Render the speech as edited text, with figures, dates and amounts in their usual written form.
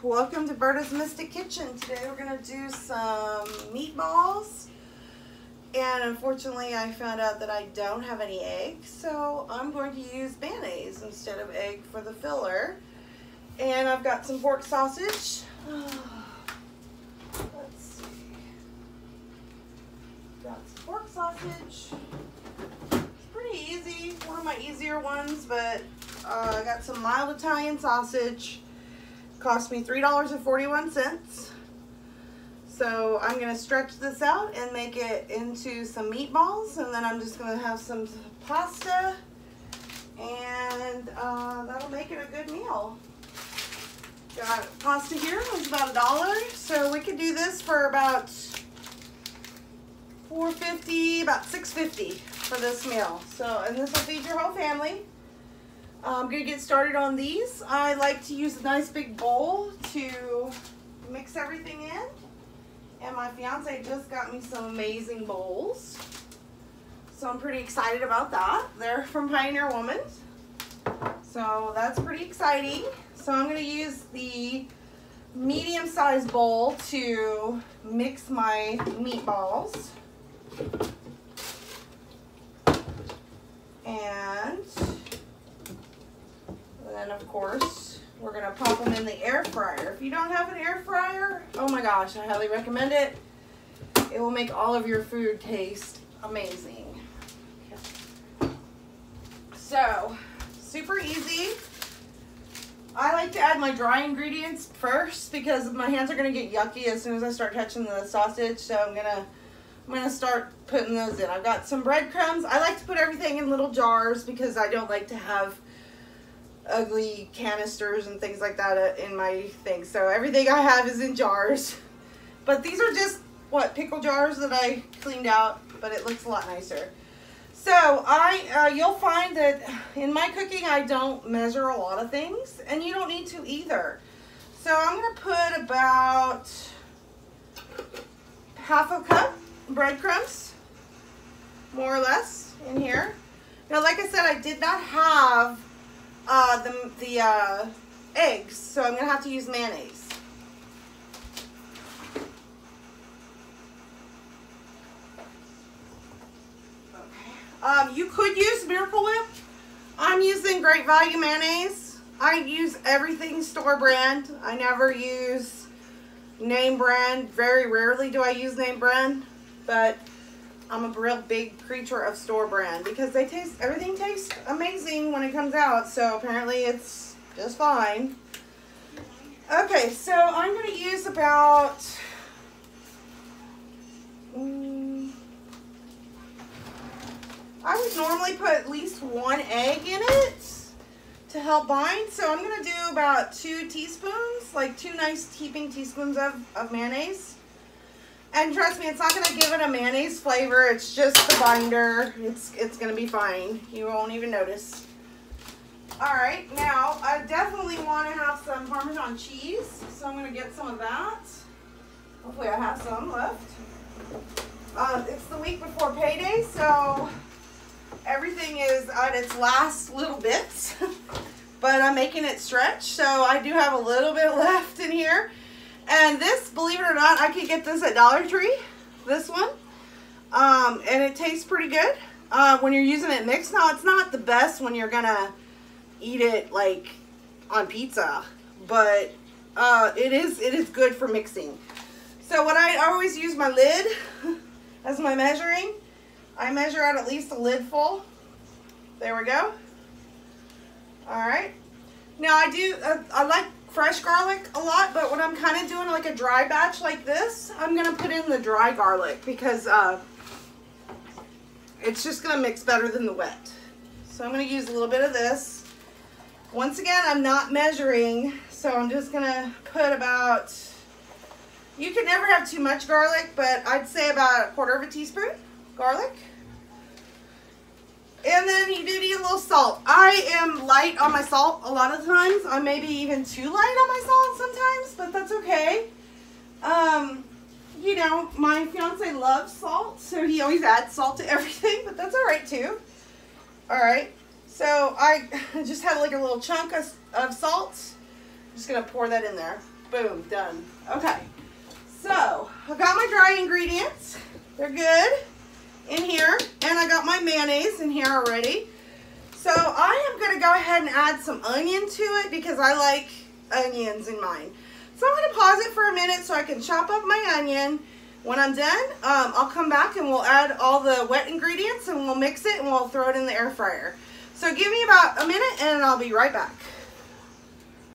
welcome to Berta's Mystic Kitchen. Today we're going to do some meatballs, and unfortunately I found out that I don't have any eggs, so I'm going to use mayonnaise instead of egg for the filler. And I've got some pork sausage. Let's see. Got some pork sausage. It's pretty easy, one of my easier ones, but I got some mild Italian sausage. Cost me $3.41. So I'm going to stretch this out and make it into some meatballs, and then I'm just going to have some pasta, and that'll make it a good meal. Got pasta here, it's about $1, so we could do this for about $4.50, about $6.50 for this meal. So, and this will feed your whole family. I'm gonna get started on these. I like to use a nice big bowl to mix everything in, and my fiance just got me some amazing bowls, so I'm pretty excited about that. They're from Pioneer Woman, so that's pretty exciting. So I'm gonna use the medium-sized bowl to mix my meatballs, and then of course we're gonna pop them in the air fryer. If you don't have an air fryer, oh my gosh, I highly recommend it. It will make all of your food taste amazing. Okay. So, super easy. I like to add my dry ingredients first because my hands are gonna get yucky as soon as I start touching the sausage. So I'm gonna start putting those in. I've got some breadcrumbs. I like to put everything in little jars because I don't like to have ugly canisters and things like that in my thing. So everything I have is in jars. But these are just, what, pickle jars that I cleaned out, but it looks a lot nicer. So you'll find that in my cooking I don't measure a lot of things, and you don't need to either. So I'm gonna put about half a cup breadcrumbs, more or less, in here. Now, like I said, I did not have the eggs, so I'm gonna have to use mayonnaise. Okay. You could use Miracle Whip. I'm using Great Value mayonnaise. I use everything store brand. I never use name brand. Very rarely do I use name brand, but I'm a real big creature of store brand because everything tastes amazing when it comes out, so apparently it's just fine. Okay, so I'm going to use about I would normally put at least 1 egg in it to help bind, so I'm going to do about 2 teaspoons, like 2 nice heaping teaspoons of mayonnaise. And trust me, it's not going to give it a mayonnaise flavor. It's just the binder. It's going to be fine. You won't even notice. Alright, now I definitely want to have some Parmesan cheese. So I'm going to get some of that. Hopefully I have some left. It's the week before payday, so everything is at its last little bits. But I'm making it stretch, so I do have a little bit left in here. And this, believe it or not, I could get this at Dollar Tree, this one, and it tastes pretty good when you're using it mixed. Now, it's not the best when you're gonna eat it like on pizza, but it is good for mixing. So what I always use my lid as my measuring. I measure out at least a lid full. There we go. All right. Now I like fresh garlic a lot, but when I'm kind of doing like a dry batch like this, I'm gonna put in the dry garlic because it's just gonna mix better than the wet. So I'm gonna use a little bit of this. Once again, I'm not measuring, so I'm just gonna put about, you can never have too much garlic, but I'd say about 1/4 teaspoon garlic. And then you do need a little salt. I am light on my salt a lot of times. I may be even too light on my salt sometimes, but that's okay. You know, my fiance loves salt, so he always adds salt to everything, but that's all right too. All right, so I just had like a little chunk of salt. I'm just gonna pour that in there. Boom, done. Okay, so I got my dry ingredients. They're good in here, and I got my mayonnaise in here already. So I am gonna go ahead and add some onion to it because I like onions in mine. So I'm gonna pause it for a minute so I can chop up my onion. When I'm done, I'll come back and we'll add all the wet ingredients and we'll mix it and we'll throw it in the air fryer. So give me about a minute and I'll be right back.